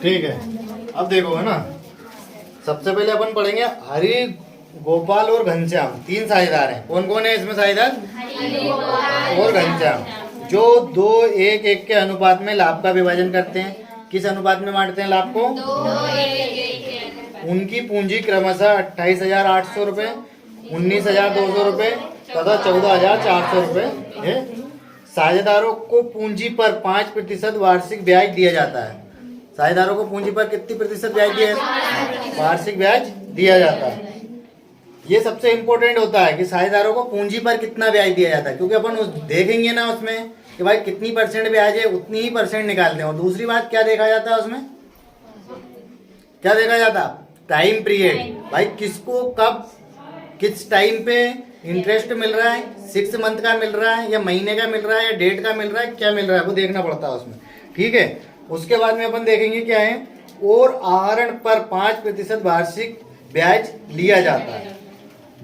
ठीक है, अब देखो है ना, सबसे पहले अपन पढ़ेंगे हरि, गोपाल और घनश्याम, तीन साझेदार हैं। कौन कौन है इसमें साझेदार? और घनश्याम, जो 2:1:1 के अनुपात में लाभ का विभाजन करते हैं। किस अनुपात में बांटते हैं लाभ को? 2:1:1। उनकी पूंजी क्रमशः 28,800 रुपये, 19,200 रुपये तथा 14,400 रुपये है। साझेदारों को पूंजी पर 5% वार्षिक ब्याज दिया जाता है। साझेदारों को पूंजी पर कितनी प्रतिशत ब्याज दिया जाता है? वार्षिक ब्याज दिया जाता है। ये सबसे इम्पोर्टेंट होता है कि साझेदारों को पूंजी पर कितना ब्याज दिया जाता है, क्योंकि अपन देखेंगे ना उसमें कि भाई कितनी % ब्याज है, उतनी ही % निकालते हैं। और दूसरी बात क्या देखा जाता है उसमें, क्या देखा जाता है? टाइम पीरियड, भाई किसको कब किस टाइम पे इंटरेस्ट मिल रहा है, 6 मंथ का मिल रहा है या महीने का मिल रहा है या डेट का मिल रहा है, क्या मिल रहा है वो देखना पड़ता है उसमें। ठीक है, उसके बाद में अपन देखेंगे क्या है, और आहरण पर 5% वार्षिक ब्याज लिया जाता है।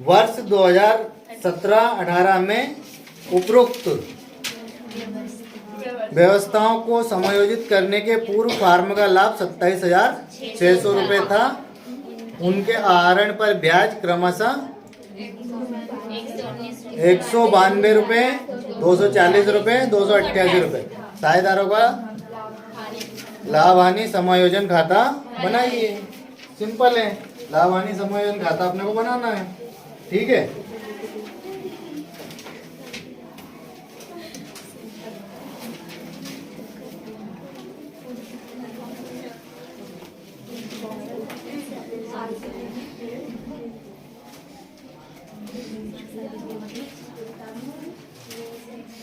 वर्ष 2017-18 में उपरोक्त व्यवस्थाओं को समायोजित करने के पूर्व फार्म का लाभ 27,600 रुपये था। उनके आहरण पर ब्याज क्रमशः 192 रुपये, 240 रुपये, 288 रुपये। साझेदारों का लाभ हानि समायोजन खाता बनाइए। सिंपल है, लाभ हानि समायोजन खाता अपने को बनाना है। ठीक है,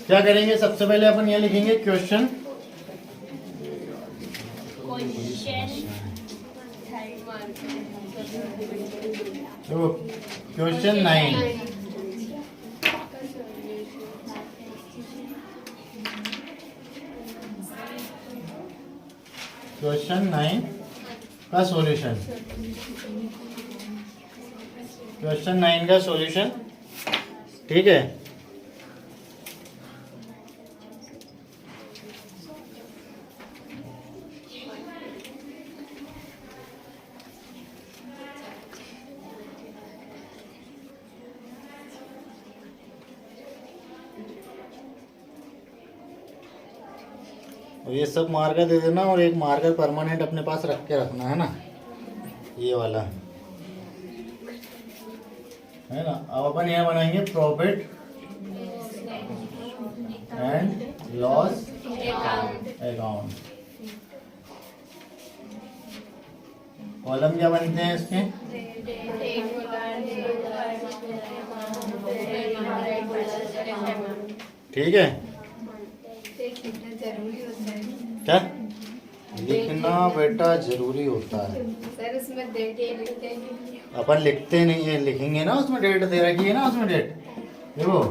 क्या करेंगे? सबसे पहले अपन यहाँ लिखेंगे क्वेश्चन। तो क्वेश्चन 9, क्वेश्चन 9 का सॉल्यूशन। क्वेश्चन 9 का सॉल्यूशन, ठीक है। ये सब मार्कर दे देना और एक मार्कर परमानेंट अपने पास रख के रखना है ना, ये वाला है ना। अब अपन यहाँ बनाएंगे profit and loss account. Column क्या बनते हैं इसके? ठीक है, क्या लिखना बेटा जरूरी होता है सर? उसमें डेट अपन लिखते नहीं है, लिखेंगे ना उसमें डेट दे रखी है ना, उसमें डेट देखो,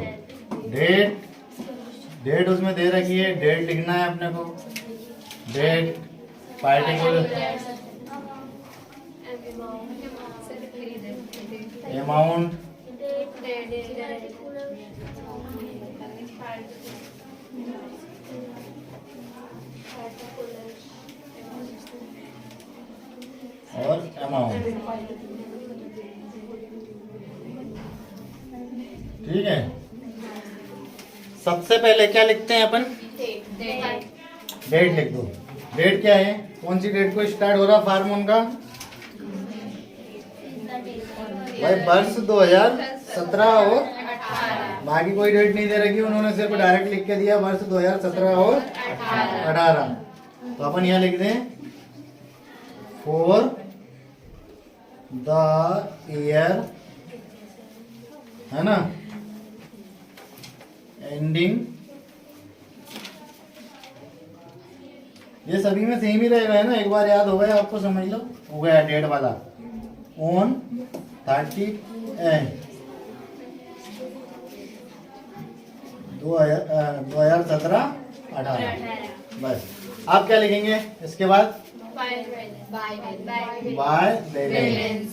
डेट उसमें दे रखी है, डेट लिखना है अपने को। डेट पार्टिकुलर अमाउंट, और अमाउंट। ठीक है, सबसे पहले क्या लिखते हैं अपन? डेट लिख दो। डेट क्या है? कौन सी डेट को स्टार्ट हो रहा फार्म उनका? भाई वर्ष 2017 और बाकी कोई डेट नहीं दे रखी, उन्होंने सिर्फ डायरेक्ट लिख के दिया वर्ष 2017 और 18। तो अपन यहाँ लिख दें फॉर द ईयर, है ना, एंडिंग। ये सभी में सेम ही रहेगा, है ना, एक बार याद हो गया आपको, समझ लो, हो गया डेट वाला। ऑन 30 2017-18। बस, आप क्या लिखेंगे इसके बाद? By balance.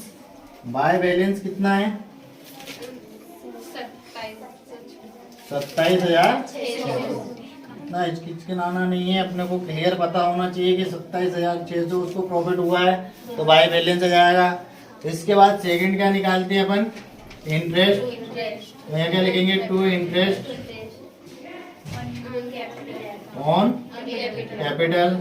बाय बैलेंस कितना है? 27,000। इतना हिचकिचकिनाना नहीं है, अपने को क्लियर पता होना चाहिए कि 27,600 उसको प्रॉफिट हुआ है तो बाय बैलेंस आ जाएगा। इसके बाद सेकंड क्या निकालते हैं अपन, इंटरेस्ट। यहाँ क्या लिखेंगे, टू इंटरेस्ट ऑन कैपिटल,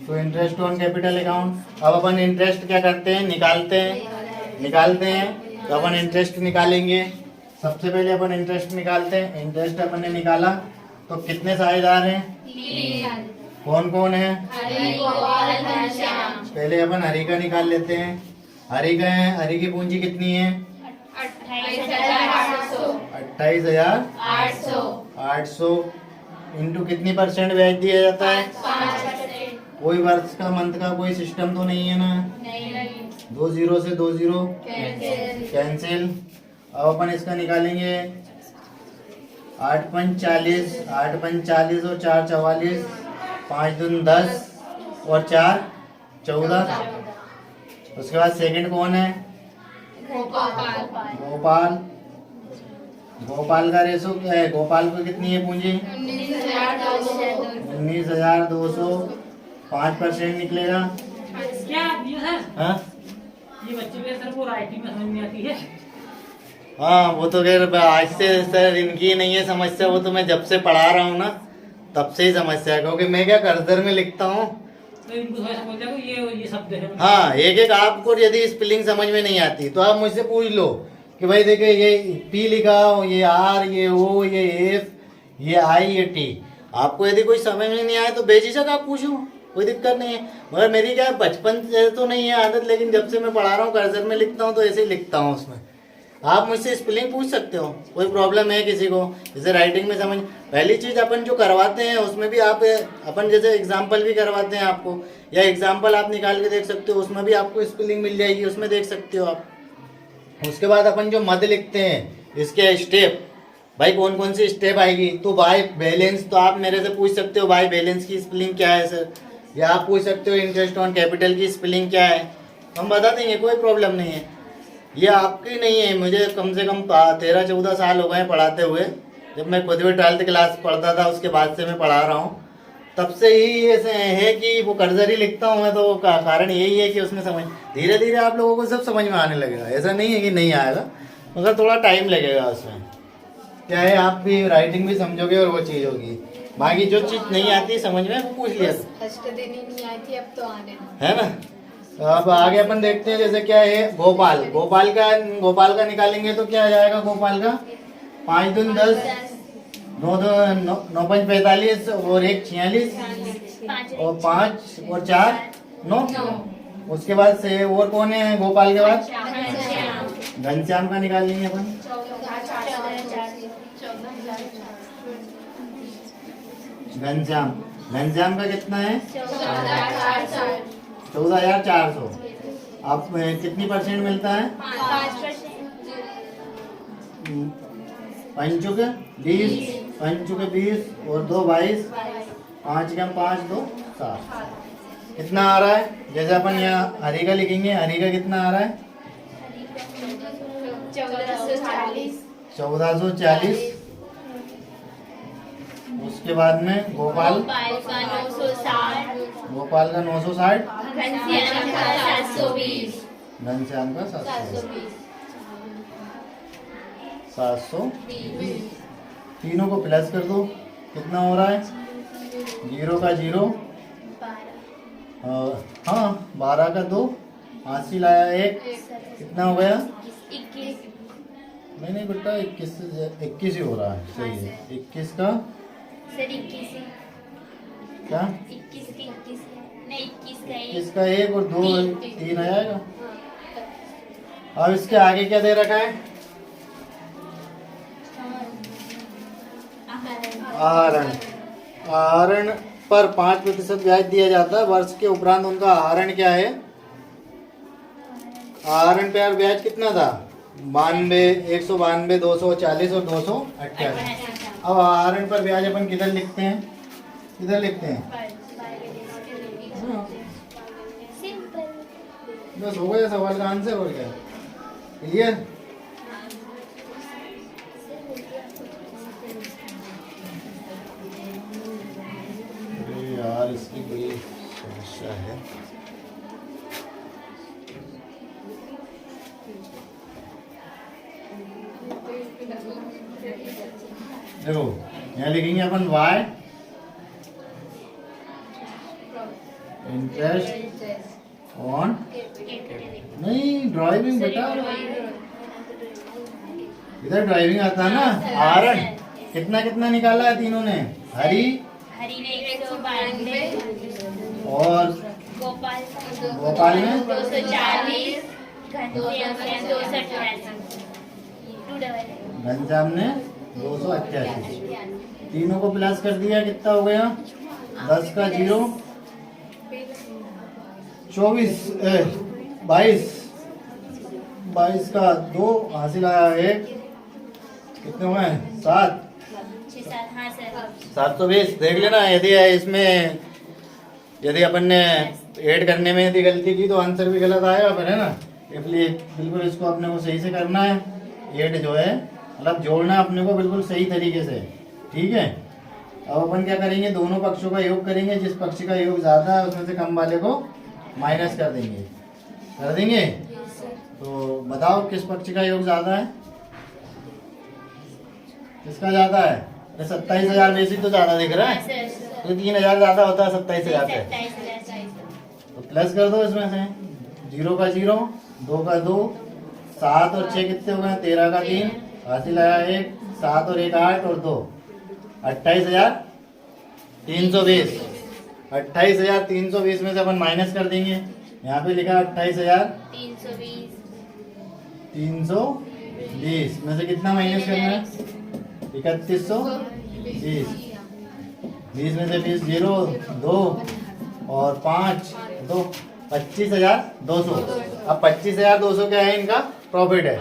तो इंटरेस्ट ऑन कैपिटल अकाउंट। अब अपन इंटरेस्ट क्या करते हैं, निकालते हैं। तो अपन इंटरेस्ट निकालेंगे, सबसे पहले अपन इंटरेस्ट निकालते हैं। इंटरेस्ट अपन ने निकाला तो कितने साझेदार हैं, कौन कौन है, पहले अपन हरि का निकाल लेते हैं। हरि का है, हरि की पूंजी कितनी है, 28,800 इंटू कितनी परसेंट ब्याज दिया जाता है, कोई वर्ष का मंथ का कोई सिस्टम तो नहीं है ना, 2 जीरो से 2 जीरो कैंसिल। अब अपन इसका निकालेंगे 8 पंच 40, 8 पंच 40 और 4 44, 5 दून 10 और 4 14। उसके बाद सेकंड कौन है, गोपाल। गोपाल का रेशो क्या है, गोपाल को कितनी है पूंजी, 19,200, 5% निकलेगा। क्या ये सर, हाँ ये बच्चे के सर वो राइटिंग में समझ नहीं आती है। हाँ, वो तो खैर आज से सर इनकी नहीं है समस्या, वो तो मैं जब से पढ़ा रहा हूँ ना तब से ही समस्या है, क्योंकि मैं क्या कर्सर में लिखता हूँ। तो इनको थोड़ा समझ जाओ ये शब्द है। हाँ, एक एक आपको यदि स्पेलिंग समझ में नहीं आती तो आप मुझसे पूछ लो कि भाई देखिए ये पी लिखा, ये आर, ये ओ, ये एफ, ये आई, ये टी। आपको यदि कोई समझ में नहीं आए तो बेझिझक आप पूछो, कोई दिक्कत नहीं है। मगर मेरी क्या है, बचपन से तो नहीं है आदत, लेकिन जब से मैं पढ़ा रहा हूँ कर्सर में लिखता हूँ तो ऐसे ही लिखता हूँ उसमें। आप मुझसे स्पेलिंग पूछ सकते हो, कोई प्रॉब्लम है किसी को, जैसे राइटिंग में समझ। पहली चीज़ अपन जो करवाते हैं उसमें भी आप अपन जैसे एग्जाम्पल भी करवाते हैं आपको, या एग्जाम्पल आप निकाल के देख सकते हो, उसमें भी आपको स्पेलिंग मिल जाएगी, उसमें देख सकते हो आप। उसके बाद अपन जो मद लिखते हैं, इसके स्टेप, भाई कौन कौन सी स्टेप आएगी, तो बाय बैलेंस तो आप मेरे से पूछ सकते हो बाय बैलेंस की स्पेलिंग क्या है सर, या आप पूछ सकते हो इंटरेस्ट ऑन कैपिटल की स्पेलिंग क्या है, हम बता देंगे, कोई प्रॉब्लम नहीं है। ये आपकी नहीं है, मुझे कम से कम 13-14 साल हो गए पढ़ाते हुए। जब मैं खुद भी 12th क्लास पढ़ता था उसके बाद से मैं पढ़ा रहा हूँ, तब से ही ऐसे है कि वो कर्सर ही लिखता हूँ मैं, तो कारण यही है कि उसमें समझ धीरे धीरे आप लोगों को सब समझ में आने लगेगा। ऐसा नहीं है कि नहीं आएगा, मगर थोड़ा टाइम लगेगा उसमें। क्या है, आप भी राइटिंग भी समझोगे और वो चीज़ होगी। बाकी जो चीज़ नहीं आती समझ में वो पूछ लिया फर्स्ट दिन ही नहीं आई थी, अब तो आने है ना। तो अब आगे अपन देखते हैं, जैसे क्या है गोपाल। गोपाल का निकालेंगे तो क्या आ जाएगा गोपाल का, 5 दून 10, 9 पंच 45 और 1 46 और 5 और 4 9। उसके बाद से और कौन है गोपाल के बाद, घनश्याम का निकालेंगे अपन। घनश्याम का कितना है, 14,400। आप कितनी परसेंट मिलता है, 5 चुके 20, 5 चुके 20 और 2 22, 5 कम 5 2 7। कितना आ रहा है, जैसे अपन यहाँ हरी का लिखेंगे, हरी का कितना आ रहा है, 1440। उसके बाद में गोपाल का 960, घनश्याम का 720। तीनों को प्लस कर दो, कितना हो रहा है, 0 का 0, हाँ 12 का 2, 80 लाया 1, कितना हो गया, नहीं बेटा 21 ही हो रहा है, सही है। 21 का क्या, 21 का 1 और 2 3 आ जाएगा। अब इसके आगे क्या दे रखा है, आहरण पर 5% ब्याज दिया जाता है वर्ष के उपरांत। उनका आहरण क्या है, आहरण पे यार ब्याज कितना था, 92, 192, 240 और 288। अब आहरण पर ब्याज अपन किधर लिखते हैं, बस हो गया सवाल का आंसर, और क्या, क्लियर। की बड़ी समस्या है। देखो यहाँ लिखेंगे अपन y इंटरेस्ट ऑन, नहीं ड्राइविंग बेटा, इधर ड्राइविंग आता है ना। आरन कितना कितना निकाला है तीनों ने? हरी हरी ने 192 और गोपाल ने 240, घनश्याम ने 288, घनश्याम ने 288। तीनों को प्लस कर दिया, कितना हो गया? 10 का 0 24 22 का 2 हासिल आया 1, कितने हुए? 7 हाँ सर 720। देख लेना, यदि इसमें यदि अपन ने ऐड करने में यदि गलती की तो आंसर भी गलत आएगा फिर, है ना। इसलिए बिल्कुल इसको अपने को सही से करना है। ऐड जो है मतलब जोड़ना है अपने को बिल्कुल सही तरीके से, ठीक है। अब अपन क्या करेंगे, दोनों पक्षों का योग करेंगे। जिस पक्ष का योग ज्यादा है उसमें से कम वाले को माइनस कर देंगे। कर देंगे तो बताओ किस पक्ष का योग ज्यादा है? किसका ज्यादा है? 27,000 बेसिक तो ज्यादा दिख रहा है, तो 3,000 ज्यादा होता है 27,000 से। तो प्लस कर दो इसमें से, 0 का 0, 2 का 2, 7 और 6 कितने हो गए? 13 का 3, हासिल आया 1, 7 और 1 8 और 2 28,320। 28,320 में से अपन माइनस कर देंगे। यहाँ पे लिखा 28,320 में से कितना माइनस करना है? 3120। 20 में से 20 0 2 और 5 2 25,200। अब 25,200 क्या है? इनका प्रॉफिट है।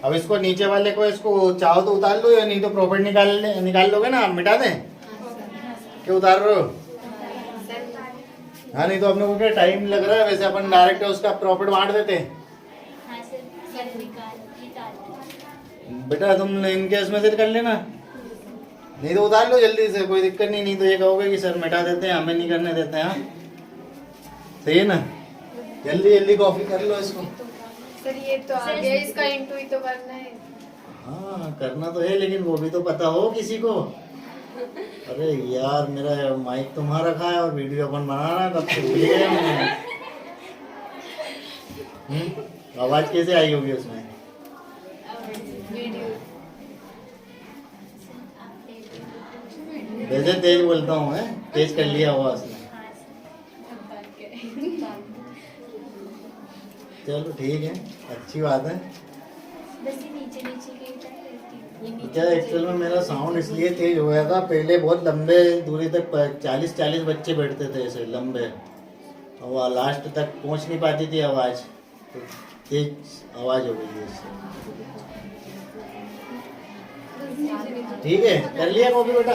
अब इसको नीचे वाले को इसको चाहो तो उतार लो, या नहीं तो प्रॉफिट निकाल लोगे ना, मिटा दें। क्यों उतार रहे हो? हाँ, नहीं तो अपने को क्या टाइम लग रहा है, वैसे अपन डायरेक्ट उसका प्रॉफिट बांट देते हैं। बेटा तुम इनके इसमें से कर लेना, नहीं तो उतार लो जल्दी से, कोई दिक्कत नहीं। नहीं तो ये कहोगे कि सर मिटा देते हैं, हमें नहीं करने देते हैं। हाँ सही है ना, जल्दी जल्दी कॉपी कर लो इसको। सर ये तो आ गया, इसका इंटू ही तो करना है। हाँ करना तो है, लेकिन वो भी तो पता हो किसी को। अरे यार मेरा माइक तुम्हारा रखा है और वीडियो अपन बना रहा है, तब से भूल गया मैं। आवाज कैसे आई होगी उसमें? वैसे तेज बोलता हूँ मैं, तेज कर लिया हुआ उसने। चलो ठीक है, अच्छी बात है। क्या एक्चुअल में मेरा साउंड इसलिए तेज हो गया था, पहले बहुत लंबे दूरी तक 40-40 बच्चे बैठते थे ऐसे लंबे, और लास्ट तक पहुंच नहीं पाती थी आवाज़, तो तेज आवाज़ हो गई है इससे। ठीक है, कर लिया कॉपी बेटा?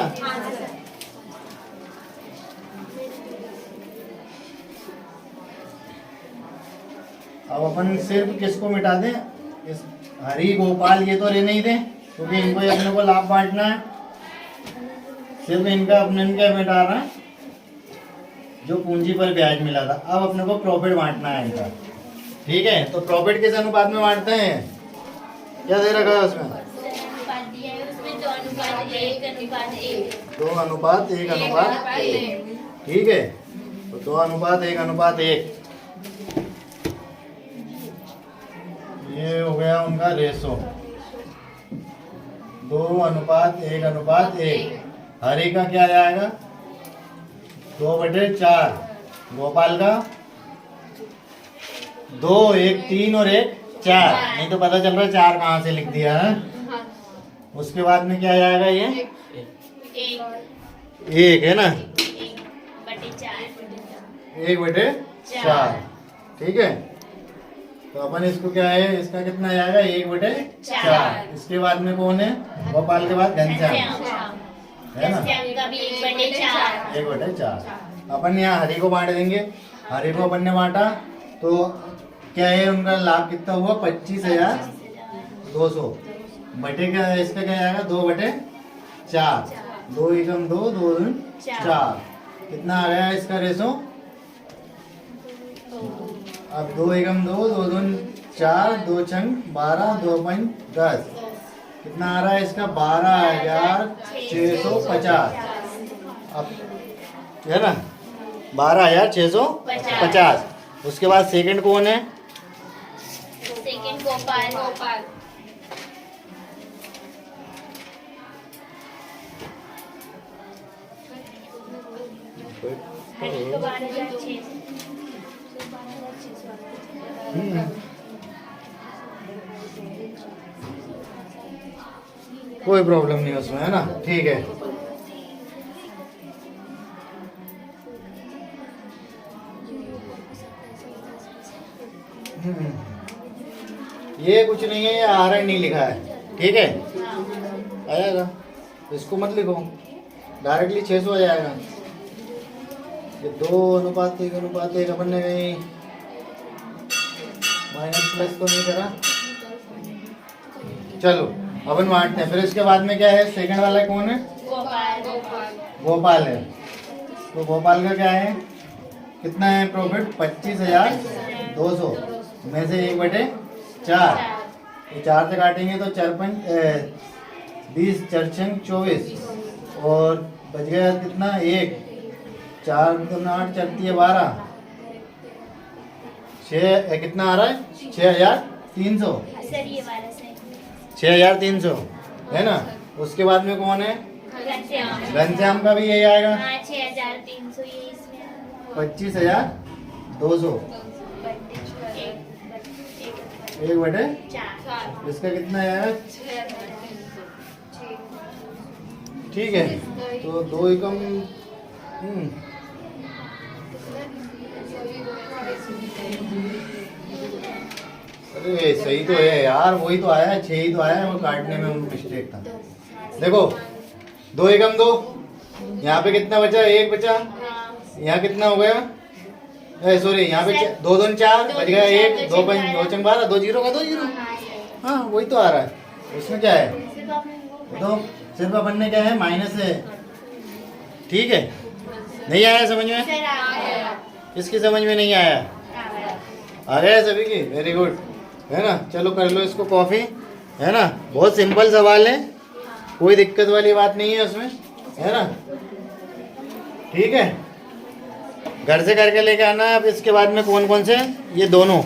अब अपन सिर्फ किसको मिटा दें? इस हरी गोपाल ये तो रहने ही दें, क्योंकि इनको ही अपने को लाभ बांटना है। सिर्फ इनका अपने मिटा रहा है जो पूंजी पर ब्याज मिला था। अब अपने को प्रॉफिट बांटना है इनका, ठीक है। तो प्रॉफिट किस अनुपात में बांटते हैं? क्या दे रखा है उसमें? 2:1:1। ठीक है, तो 2:1:1। ये हो गया उनका रेशो, 2:1:1। हरी का क्या आएगा? 2/4। गोपाल का 2, 1 3 और 1 4। नहीं तो पता चल रहा है 4 कहाँ से लिख दिया है। उसके बाद में क्या आएगा? ये 1 है ना, 1/4। ठीक है, तो अपन इसको क्या है, इसका कितना आएगा? 1/4। इसके बाद में कौन है? गोपाल के बाद घनश्याम है ना, 1/4। अपन यहाँ हरी को बांट देंगे। हरी को अपन ने बांटा तो क्या है, उनका लाभ कितना हुआ? 25,200 बटे क्या, इसका क्या आएगा? 2/4। 2 एकम 2, 2 दूनी 4। कितना आ गया इसका रेशो? अब 2 एकम 2, 2 दून 4, 2 छंग 12, 2 पंच 10। कितना आ रहा है इसका? 12,650। अब है ना 12,650। उसके बाद सेकंड कौन है? सेकंड गोपाल। हरी को 12,600। कोई प्रॉब्लम नहीं उसमें, है ना? ठीक है। ये कुछ नहीं है, ये RN नहीं लिखा है, ठीक है? आएगा, इसको मत लिखो, डायरेक्टली 600 आ जाएगा। ये 2:1 अपन ने कहीं माइनस प्लस तो नहीं करा। चलो अपन बांटते हैं। फिर इसके बाद में क्या है? सेकंड वाला कौन है? गोपाल है। तो गोपाल का क्या है? कितना है प्रॉफिट? 25,200 में से 1/4। तो 4 से काटेंगे तो 4 पंच 20, 4 छंग 24 और बच गया कितना? 1, 4 दूना 8, 4 तिया 12, 6 कितना आ रहा है? 6,300। सर ये वाला सही। 6,300 है ना? उसके बाद में कौन है? घनश्याम का भी यही आएगा। हाँ 6,300 ये इसमें। 25,200 1/4। इसका कितना आएगा? ठीक है, तो 2 एकम अरे सही तो है यार, वही तो आया है, 6 ही तो आया है, वो काटने में मिस्टेक था। देखो 2 एकम 2, यहाँ पे कितना बचा? 1 बचा। यहाँ कितना हो गया? सॉरी, यहाँ पे 2 दून 4 बच गया 1, 2 पंच 2 छंग 12, 2 जीरो का 2 जीरो। हाँ वही तो आ रहा है। उसमें क्या है? तो सिर्फ अपन ने क्या है? माइनस है, ठीक है? नहीं आया समझ में? इसकी समझ में नहीं आया? आ गया सभी की? वेरी गुड, है ना? चलो कर लो इसको कॉफी, है ना? बहुत सिंपल सवाल है, कोई दिक्कत वाली बात नहीं है उसमें, है ना? ठीक है, घर से करके लेके आना है। अब इसके बाद में कौन कौन से? ये दोनों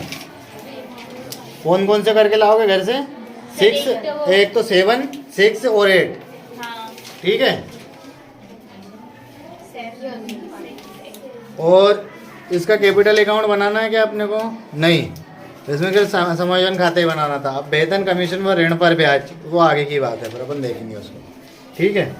कौन कौन से करके लाओगे घर से? 6, एक तो 7, 6 और 8, ठीक है? और इसका कैपिटल अकाउंट बनाना है क्या अपने को? नहीं, इसमें फिर समायोजन खाते ही बनाना था। अब वेतन, कमीशन व ऋण पर ब्याज वो आगे की बात है, फिर अपन देखेंगे उसको, ठीक है?